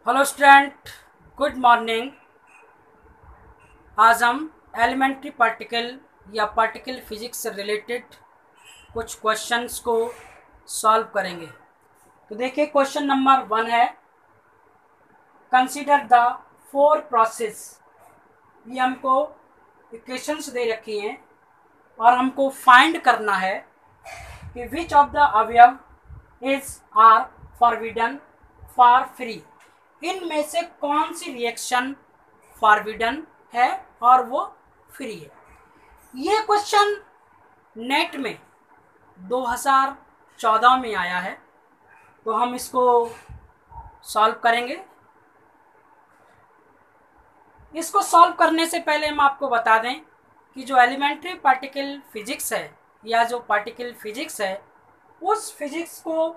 Hello student, good morning. आज हम elementary particle या पार्टिकल फिजिक्स से रिलेटेड कुछ क्वेश्चंस को सॉल्व करेंगे। तो देखिए, क्वेश्चन नंबर 1 है, कंसीडर द फोर प्रोसेस। ये हमको इक्वेशंस दे रखी हैं और हमको फाइंड करना है कि विच ऑफ द अवयव is are forbidden for free. इनमें से कौन सी रिएक्शन फॉरबिडन है और वो फ्री है। ये क्वेश्चन नेट में 2014 में आया है, तो हम इसको सॉल्व करेंगे। इसको सॉल्व करने से पहले हम आपको बता दें कि जो एलिमेंट्री पार्टिकल फिजिक्स है या जो पार्टिकल फिजिक्स है, उस फिजिक्स को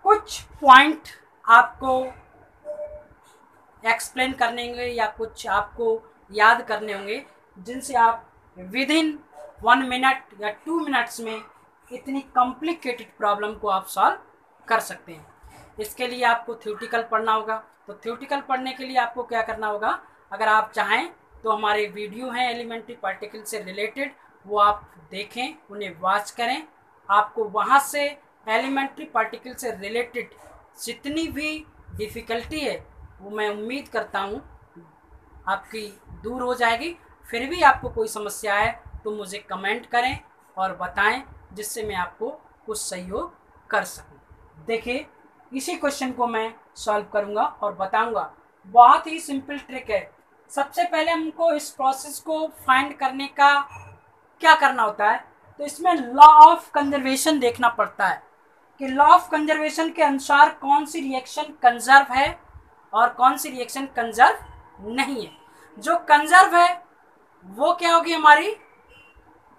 कुछ पॉइंट आपको एक्सप्लेन करने होंगे या कुछ आपको याद करने होंगे, जिनसे आप विद इन 1 मिनट या 2 मिनट्स में इतनी कॉम्प्लिकेटेड प्रॉब्लम को आप सॉल्व कर सकते हैं। इसके लिए आपको थ्योरेटिकल पढ़ना होगा। तो थ्योरेटिकल पढ़ने के लिए आपको क्या करना होगा, अगर आप चाहें तो हमारे वीडियो हैं एलिमेंट्री पार्टिकल से रिलेटेड, वो आप देखें, उन्हें वॉच करें। आपको वहाँ से एलिमेंट्री पार्टिकल से रिलेटेड जितनी भी डिफ़िकल्टी है वो मैं उम्मीद करता हूँ आपकी दूर हो जाएगी। फिर भी आपको कोई समस्या है तो मुझे कमेंट करें और बताएं, जिससे मैं आपको कुछ सहयोग कर सकूं। देखिए, इसी क्वेश्चन को मैं सॉल्व करूंगा और बताऊंगा। बहुत ही सिंपल ट्रिक है। सबसे पहले हमको इस प्रोसेस को फाइंड करने का क्या करना होता है, तो इसमें लॉ ऑफ कंजर्वेशन देखना पड़ता है कि लॉ ऑफ कंजर्वेशन के अनुसार कौन सी रिएक्शन कंजर्व है और कौन सी रिएक्शन कंजर्व नहीं है। जो कंजर्व है वो क्या होगी, हमारी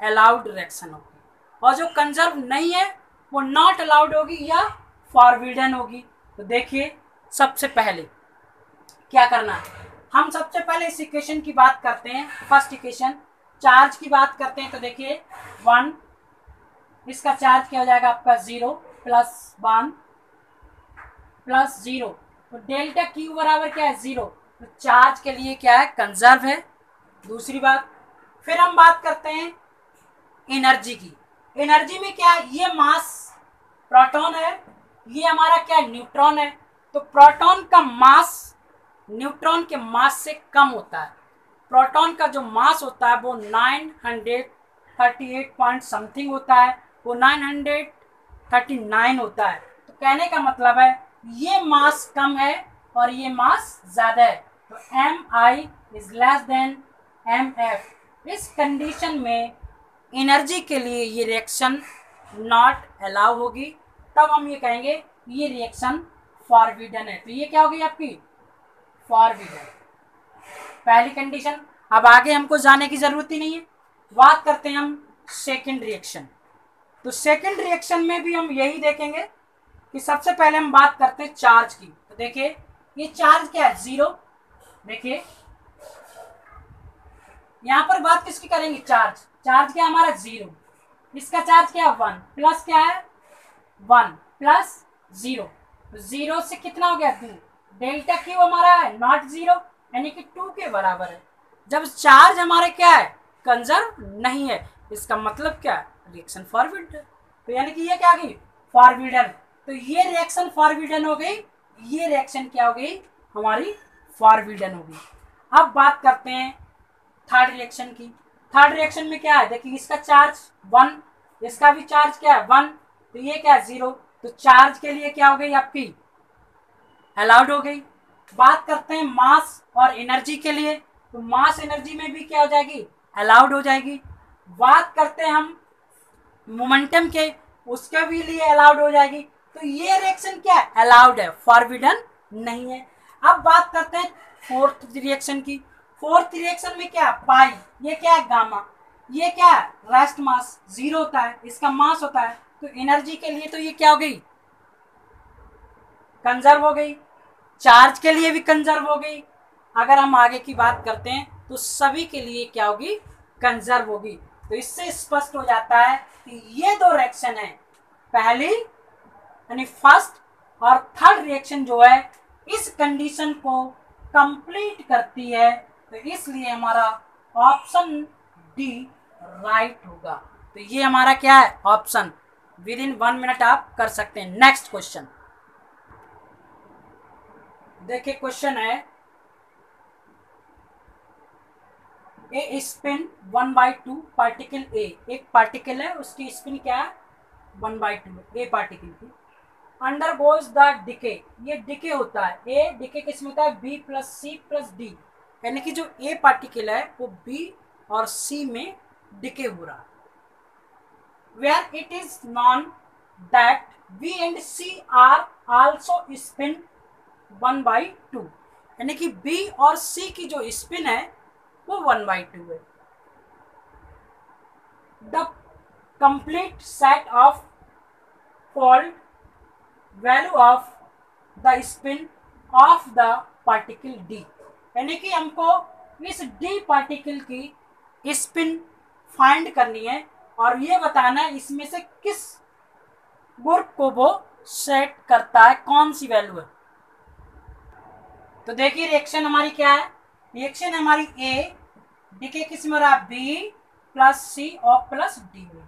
अलाउड रिएक्शन होगी, और जो कंजर्व नहीं है वो नॉट अलाउड होगी या फॉरबिडन होगी। तो देखिए, सबसे पहले क्या करना है, हम सबसे पहले इस इक्वेशन की बात करते हैं। फर्स्ट इक्वेशन चार्ज की बात करते हैं। तो देखिए 1, इसका चार्ज क्या हो जाएगा आपका 0 प्लस 1 प्लस 0, तो डेल्टा क्यू बराबर क्या है 0। तो चार्ज के लिए क्या है, कंजर्व है। दूसरी बात, फिर हम बात करते हैं एनर्जी की। एनर्जी में क्या है, ये मास प्रोटॉन है, ये हमारा क्या है, न्यूट्रॉन है। तो प्रोटॉन का मास न्यूट्रॉन के मास से कम होता है। प्रोटॉन का जो मास होता है वो 938 पॉइंट समथिंग होता है, वो 939 होता है। तो कहने का मतलब है ये मास कम है और ये मास ज्यादा है। तो mi is less than mf। इस कंडीशन में एनर्जी के लिए ये रिएक्शन नॉट अलाउ होगी, तब हम ये कहेंगे ये रिएक्शन फॉरबिडन है। तो ये क्या होगी आपकी फॉरबिडन, पहली कंडीशन। अब आगे हमको जाने की जरूरत ही नहीं है, बात करते हैं हम सेकंड रिएक्शन। तो सेकंड रिएक्शन में भी हम यही देखेंगे कि सबसे पहले हम बात करते हैं चार्ज की। तो देखिए, ये चार्ज क्या है 0। देखिए यहां पर बात किसकी करेंगे, चार्ज। चार्ज क्या हमारा 0, इसका चार्ज क्या है 1, प्लस क्या है 1 प्लस 0, तो 0 से कितना हो गया 2। डेल्टा क्यू हमारा है नॉट 0, यानी कि 2 के बराबर है। जब चार्ज हमारे क्या है, कंजर्व नहीं है, इसका मतलब क्या है, रिएक्शन फॉरबिडन। तो यानी कि ये क्या होगी, फॉरबिडन। तो ये रिएक्शन फॉरबिडन हो गई, ये रिएक्शन क्या हो गई, हमारी फॉरबिडन होगी। अब बात करते हैं थर्ड रिएक्शन की। थर्ड रिएक्शन में क्या है, देखिए इसका चार्ज 1, इसका भी चार्ज क्या है 1, तो ये क्या है 0। तो चार्ज के लिए क्या हो गई आपकी अलाउड हो गई। बात करते हैं मास और एनर्जी के लिए। तो मास एनर्जी में भी क्या हो जाएगी, अलाउड हो जाएगी। बात करते हैं हम मोमेंटम के, उसके भी लिए अलाउड हो जाएगी। तो ये रिएक्शन क्या है, अलाउड है, फॉरबिडन नहीं है। अब बात करते हैं फोर्थ रिएक्शन की। फोर्थ रिएक्शन में क्या है, पाई, ये क्या है गामा, ये क्या है रेस्ट मास 0 होता है, इसका मास होता है। तो एनर्जी के लिए तो ये क्या हो गई, कंजर्व हो गई। चार्ज के लिए भी कंजर्व हो गई। अगर हम आगे की बात करते हैं तो सभी के लिए क्या होगी, कंजर्व होगी। तो इससे स्पष्ट हो जाता है कि ये दो रिएक्शन है, पहली यानी फर्स्ट और थर्ड रिएक्शन जो है इस कंडीशन को कंप्लीट करती है, तो इसलिए हमारा ऑप्शन डी राइट होगा। तो ये हमारा क्या है ऑप्शन, विद इन 1 मिनट आप कर सकते हैं। नेक्स्ट क्वेश्चन देखिए, क्वेश्चन है ए स्पिन 1/2 पार्टिकल ए, एक पार्टिकल है उसकी स्पिन क्या है 1/2 ए पार्टिकल की, अंडर गोज द डिके, ये डिके होता है, ए डिके किसमें होता है B plus C plus D, यानी कि जो ए पार्टिकल है वो बी और सी में डिके हो रहा है। Where it is known that B and C are also spin 1/2, यानी कि बी और सी की जो स्पिन है वो 1/2 है। The complete set of fold value of the spin off the particle D, यानी कि हमको इस डी पार्टिकल की स्पिन फाइंड करनी है और ये बताना है इसमें से किस ग्रुप को वो सेट करता है, कौन सी वैल्यू है। तो देखिए रिएक्शन हमारी क्या है, रिएक्शन हमारी ए डीके किस में हो रहा है बी प्लस सी और प्लस डी में,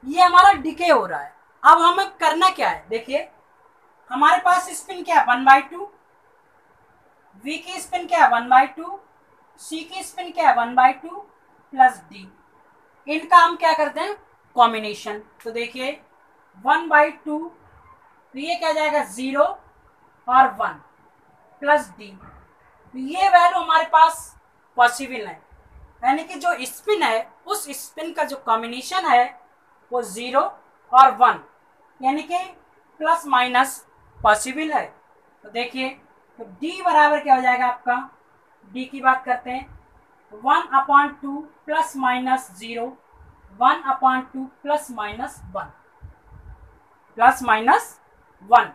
ये हमारा डीके हो रहा है। अब हमें करना क्या है, देखिए हमारे पास स्पिन क्या है 1/2, वी की स्पिन क्या है 1/2, सी की स्पिन क्या है 1/2 प्लस डी, इनका हम क्या करते हैं कॉम्बिनेशन। तो देखिए 1/2 तो ये क्या जाएगा 0 और 1 प्लस डी, तो ये वैल्यू हमारे पास पॉसिबल है, यानी कि जो स्पिन है उस स्पिन का जो कॉम्बिनेशन है वो 0 और 1 यानी कि प्लस माइनस पॉसिबल है। तो देखिए तो डी बराबर क्या हो जाएगा आपका, डी की बात करते हैं 1/2 plus minus 0, 1/2 plus minus 1 plus minus 1,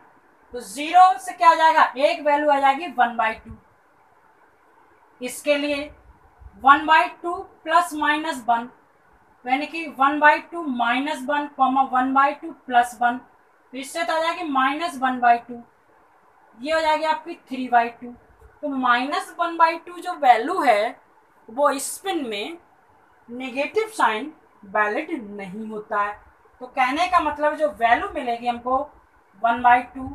तो 0 से क्या हो जाएगा एक वैल्यू आ जाएगी 1/2, इसके लिए 1/2 प्लस माइनस 1 यानी कि 1/2 माइनस 1 1/2 प्लस 1, तो इससे तो आ जाएगी -1/2, ये हो जाएगी आपकी 3/2। तो -1/2 जो वैल्यू है वो स्पिन में नेगेटिव साइन वैलिड नहीं होता है। तो कहने का मतलब जो वैल्यू मिलेगी हमको 1/2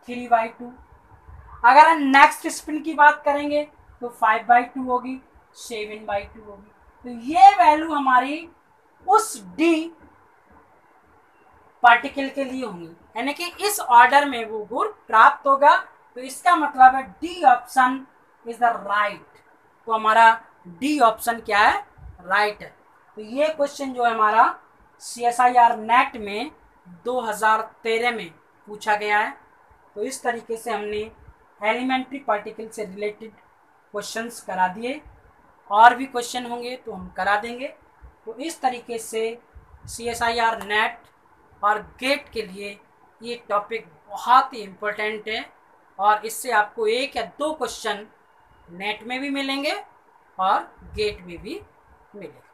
3/2। अगर हम नेक्स्ट स्पिन की बात करेंगे तो 5/2 होगी, 7/2 होगी। तो ये वैल्यू हमारी उस डी पार्टिकल के लिए होंगी, यानी कि इस ऑर्डर में वो गुण प्राप्त होगा। तो इसका मतलब है D option is the right, तो हमारा डी ऑप्शन क्या है राइट है। तो ये क्वेश्चन जो है हमारा CSIR नेट में 2013 में पूछा गया है। तो इस तरीके से हमने एलिमेंट्री पार्टिकल से रिलेटेड क्वेश्चंस करा दिए, और भी क्वेश्चन होंगे तो हम करा देंगे। तो इस तरीके से CSIR नेट और गेट के लिए ये टॉपिक बहुत ही इम्पोर्टेंट है, और इससे आपको 1 या 2 क्वेश्चन नेट में भी मिलेंगे और गेट में भी मिलेंगे।